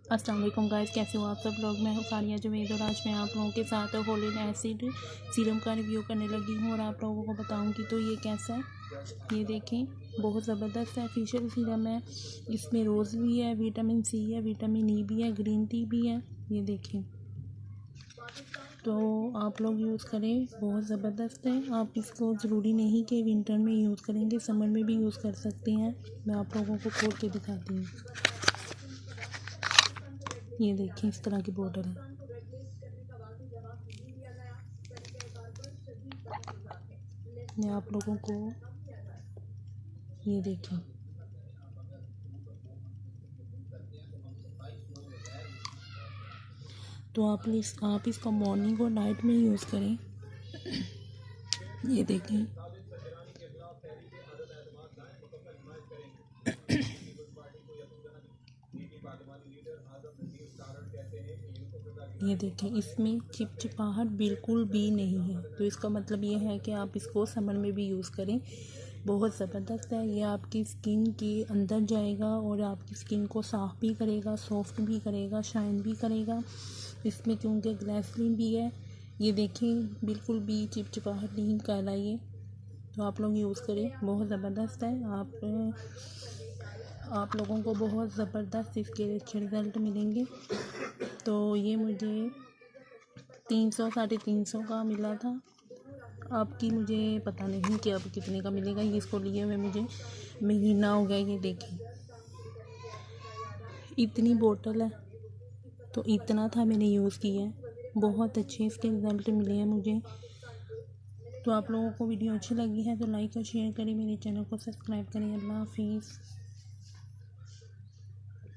अस्सलाम वालेकुम गाइस, कैसे हो आप सब लोग। मैं हूँ सानिया जुवेद और आज मैं आप लोगों के साथ फोलिक एसिड सीरम का रिव्यू करने लगी हूँ और आप लोगों को बताऊँगी तो ये कैसा है। ये देखें, बहुत ज़बरदस्त है, फेशियल सीरम है। इसमें रोज़ भी है, विटामिन सी है, विटामिन ई भी है, ग्रीन टी भी है। ये देखें, तो आप लोग यूज़ करें, बहुत ज़बरदस्त है। आप इसको ज़रूरी नहीं कि विंटर में यूज़ करेंगे, समर में भी यूज़ कर सकते हैं। मैं आप लोगों को खोल के दिखाती हूँ। ये देखिए, इस तरह की बोतल है। मैं आप लोगों को ये देखें, तो आप इसका मॉर्निंग और नाइट में यूज़ करें। ये देखें, ये देखें, इसमें चिपचिपाहट बिल्कुल भी नहीं है। तो इसका मतलब ये है कि आप इसको समर में भी यूज़ करें। बहुत ज़बरदस्त है। ये आपकी स्किन के अंदर जाएगा और आपकी स्किन को साफ़ भी करेगा, सॉफ्ट भी करेगा, शाइन भी करेगा। इसमें क्योंकि ग्लिसरीन भी है। ये देखें, बिल्कुल भी चिपचिपाहट नहीं कर रहा ये। तो आप लोग यूज़ करें, बहुत ज़बरदस्त है। आप लोगों को बहुत ज़बरदस्त इसके अच्छे रिज़ल्ट मिलेंगे। तो ये मुझे 300-350 का मिला था। आपकी मुझे पता नहीं कि अब कितने का मिलेगा। ये इसको लिए हुए मुझे महीना हो गया। ये देखें, इतनी बोतल है, तो इतना था मैंने यूज़ किया है। बहुत अच्छे इसके रिज़ल्ट मिले हैं मुझे। तो आप लोगों को वीडियो अच्छी लगी है तो लाइक और शेयर करें, मेरे चैनल को सब्सक्राइब करें। अल्लाह हाफिज़।